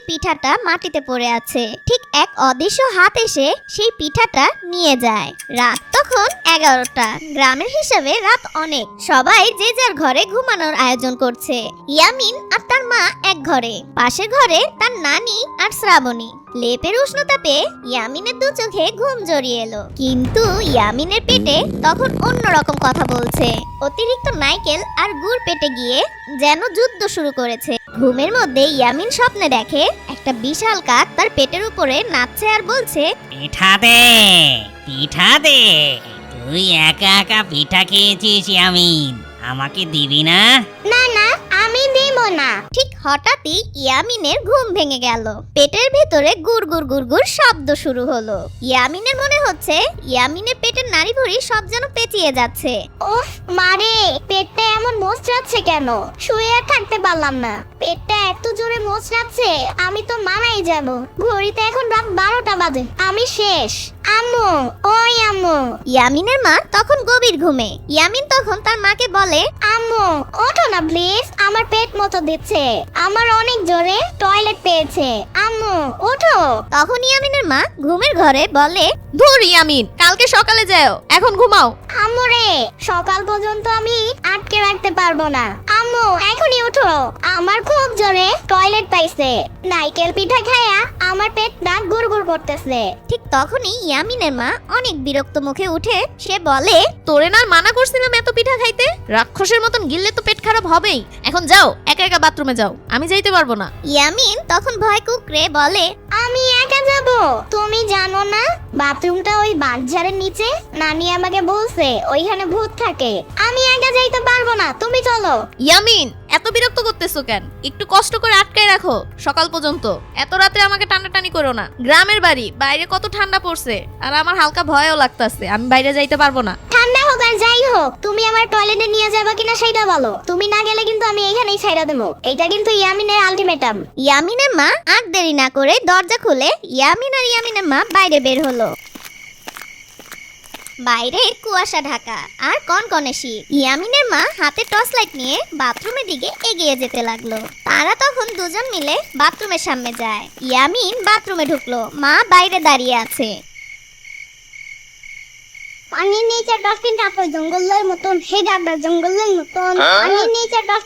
পিঠাটা মাটিতে পড়ে আছে। ঠিক এক অদৃশ্য হাত এসে সেই পিঠাটা নিয়ে যায়। রাত তখন 11টা। গ্রামের হিসাবে রাত অনেক। সবাই যে যার ঘরে ঘুমানোর আয়োজন করছে। ইয়ামিন আর তার মা এক ঘরে, পাশের ঘরে তার নানি আর শ্রাবণী। লেপের উষ্ণতা পেয়ে ইয়ামিনের দু চোখে ঘুম জড়িয়ে এলো, কিন্তু ইয়ামিনের পেটে তখন অন্যরকম কথা বলছে। অতিরিক্ত নারকেল আর গুড় পেটে গিয়ে যেন যুদ্ধ শুরু করেছে। ঘুমের মধ্যে ইয়ামিন স্বপ্নে দেখে একটা বিশাল কাক তার পেটের উপরে নাচছে আর বলছে, পিঠা দে, পিঠা দে। তুই একা একা পিঠা খেয়েছিস ইয়ামিন, আমাকে দিবি না? না না, আমি দেব না। ঠিক হঠাৎই ইয়ামিনের ঘুম ভেঙে গেল। পেটের ভেতরে গুড় গুড় গুড় গুড় শব্দ শুরু হলো। ইয়ামিনের মনে হচ্ছে ইয়ামিনের পেটের নাড়িভুড়ি সব যেন পেঁচিয়ে যাচ্ছে। ওহ মারে, পেটটা এমন মোচড়াচ্ছে কেন? শুয়ে আর থাকতে পারলাম না। পেটটা এত জোরে মোচড়াচ্ছে, আমি তো মারাই যাব। ঘড়িতে এখন রাত 12টা বাজে, আমি শেষ। আম্মু, ওই আম্মু। ইয়ামিনের মা তখন গভীর ঘুমে। ইয়ামিন তখন তার মাকে বলে, আম্মু ওঠো না প্লিজ, আমার পেট মতো দিচ্ছে, আমার অনেক জোরে টয়লেট পেয়েছে। আম্মু ওঠো। তখন ইয়ামিনের মা ঘুমের ঘরে বলে, ধুর ইয়ামিন, কালকে সকালে যাও, এখন ঘুমাও। আম্মু রে, সকাল পর্যন্ত আমি আটকে রাখতে পারবো না। আম্মু এখনই উঠো, আমার খুব জোরে টয়লেট পাইছে। নারকেল পিঠা খায়া আমার পেটটা গুড়গুড় করতেছে। ঠিক তখনই ইয়ামিনের মা অনেক বিরক্ত মুখে উঠে সে বলে, তোরে না মানা করছিলাম এত পিঠা খাইতে? রাক্ষসের মতন গিললে তো পেট খারাপ হবেই। এখন যাও, একা একা বাথরুমে যাও, আমি যাইতে পারবো না। ইয়ামিন তখন ভয় কুকড়ে বলে, আমি একা যাব? তুমি জানো না বাথরুমটা ওই বাঁশঝাড়ের নিচে? নানি আমাকে বলছে ওইখানে ভূত থাকে। আমি একা যাইতে পারবো না, তুমি চলো। ইয়ামিন, এত বিরক্ত করতেছো কেন? একটু কষ্ট করে আটকায় রাখো সকাল পর্যন্ত। এত রাতে আমাকে টানাটানি করো না। গ্রামের বাড়ি, বাইরে কত ঠান্ডা পড়ছে, আর আমার হালকা ভয়ও লাগতাছে। আমি বাইরে যাইতে পারবো না। ঠান্ডা হোক আর যাই হোক, তুমি আমার টয়লেটে নিয়ে যাবে কিনা সেটা বলো। তুমি না গেলে কিন্তু আমি এখানেই ছাইড়া দেবো। এটা কিন্তু ইয়ামিনের আলটিমেটাম। ইয়ামিনের মা আর দেরি না করে দরজা খুলে ইয়ামিন আর ইয়ামিনের মা বাইরে বের হলো। বাইরে কুয়াশা ঢাকা আর কনকনে শীত। ইয়ামিনের মা হাতে টর্চ লাইট নিয়ে বাথরুমের দিকে এগিয়ে যেতে লাগলো। তারা তখন দুজন মিলে বাথরুমের সামনে যায়। ইয়ামিন বাথরুমে ঢুকলো, মা বাইরে দাঁড়িয়ে আছে। পানির নিচে ডলফিনটা তো জঙ্গলের মতন, হে ডাকটা জঙ্গলের মতন। পানির নিচে